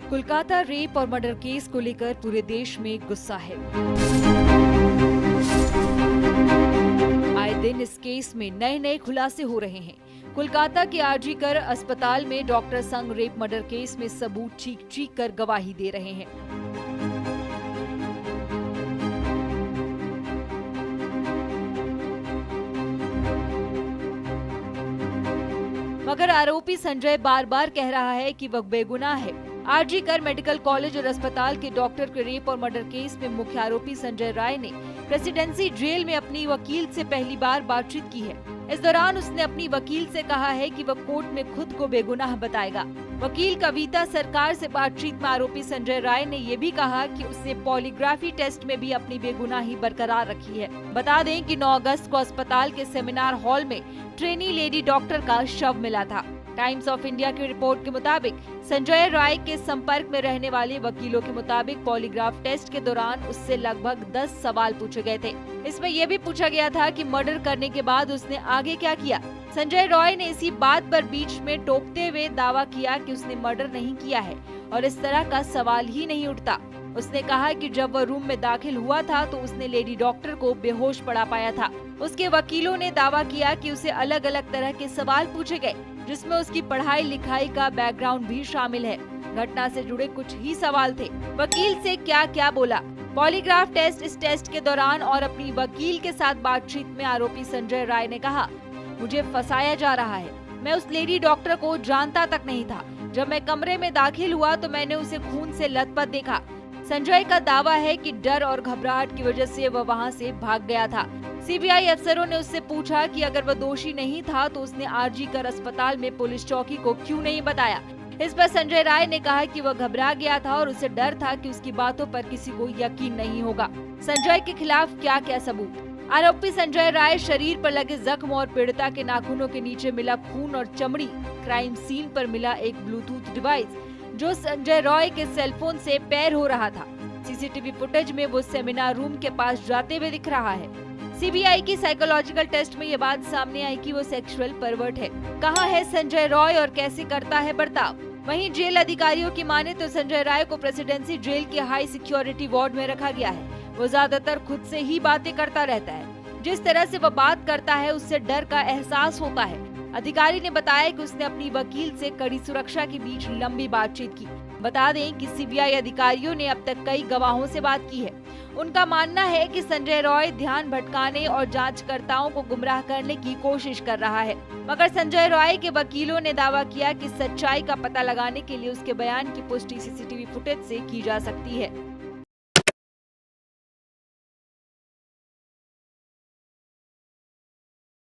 Kolkata rape और murder case को लेकर पूरे देश में गुस्सा है। आए दिन इस केस में नए नए खुलासे हो रहे हैं। कोलकाता के आरजी कर अस्पताल में डॉक्टर संग रेप मर्डर केस में सबूत चीख चीख कर गवाही दे रहे हैं। मगर आरोपी संजय बार बार कह रहा है कि वह बेगुनाह है। आरजी कर मेडिकल कॉलेज और अस्पताल के डॉक्टर के रेप और मर्डर केस में मुख्य आरोपी संजय राय ने प्रेसिडेंसी जेल में अपनी वकील से पहली बार बातचीत की है। इस दौरान उसने अपनी वकील से कहा है कि वह कोर्ट में खुद को बेगुनाह बताएगा। वकील कविता सरकार से बातचीत में आरोपी संजय राय ने ये भी कहा कि उसने पॉलीग्राफी टेस्ट में भी अपनी बेगुनाही बरकरार रखी है। बता दें कि 9 अगस्त को अस्पताल के सेमिनार हॉल में ट्रेनी लेडी डॉक्टर का शव मिला था। टाइम्स ऑफ इंडिया की रिपोर्ट के मुताबिक संजय राय के संपर्क में रहने वाले वकीलों के मुताबिक पॉलीग्राफ टेस्ट के दौरान उससे लगभग 10 सवाल पूछे गए थे। इसमें यह भी पूछा गया था कि मर्डर करने के बाद उसने आगे क्या किया। संजय रॉय ने इसी बात पर बीच में टोकते हुए दावा किया कि उसने मर्डर नहीं किया है और इस तरह का सवाल ही नहीं उठता। उसने कहा कि जब वह रूम में दाखिल हुआ था तो उसने लेडी डॉक्टर को बेहोश पड़ा पाया था। उसके वकीलों ने दावा किया कि उसे अलग अलग तरह के सवाल पूछे गए, जिसमें उसकी पढ़ाई लिखाई का बैकग्राउंड भी शामिल है। घटना से जुड़े कुछ ही सवाल थे। वकील से क्या क्या बोला। पॉलीग्राफ टेस्ट इस टेस्ट के दौरान और अपनी वकील के साथ बातचीत में आरोपी संजय राय ने कहा, मुझे फंसाया जा रहा है। मैं उस लेडी डॉक्टर को जानता तक नहीं था। जब मैं कमरे में दाखिल हुआ तो मैंने उसे खून से लथपथ देखा। संजय का दावा है कि डर और घबराहट की वजह से वह वहां से भाग गया था। सीबीआई अफसरों ने उससे पूछा कि अगर वह दोषी नहीं था तो उसने आरजी कर अस्पताल में पुलिस चौकी को क्यों नहीं बताया। इस पर संजय राय ने कहा कि वह घबरा गया था और उसे डर था कि उसकी बातों पर किसी को यकीन नहीं होगा। संजय के खिलाफ क्या क्या सबूत। आरोपी संजय राय शरीर पर लगे जख्म और पीड़िता के नाखूनों के नीचे मिला खून और चमड़ी, क्राइम सीन पर मिला एक ब्लूटूथ डिवाइस जो संजय रॉय के सेलफोन से पेयर हो रहा था। सीसीटीवी फुटेज में वो सेमिनार रूम के पास जाते हुए दिख रहा है। सीबीआई की साइकोलॉजिकल टेस्ट में ये बात सामने आई कि वो सेक्सुअल परवर्ट है। कहाँ है संजय रॉय और कैसे करता है बर्ताव। वहीं जेल अधिकारियों की माने तो संजय राय को प्रेसिडेंसी जेल के हाई सिक्योरिटी वार्ड में रखा गया है। वो ज्यादातर खुद से ही बातें करता रहता है। जिस तरह से वो बात करता है उससे डर का एहसास होता है। अधिकारी ने बताया कि उसने अपनी वकील से कड़ी सुरक्षा के बीच लंबी बातचीत की। बता दें कि सीबीआई अधिकारियों ने अब तक कई गवाहों से बात की है। उनका मानना है कि संजय रॉय ध्यान भटकाने और जांचकर्ताओं को गुमराह करने की कोशिश कर रहा है। मगर संजय रॉय के वकीलों ने दावा किया कि सच्चाई का पता लगाने के लिए उसके बयान की पुष्टि सीसीटीवी फुटेज से की जा सकती है।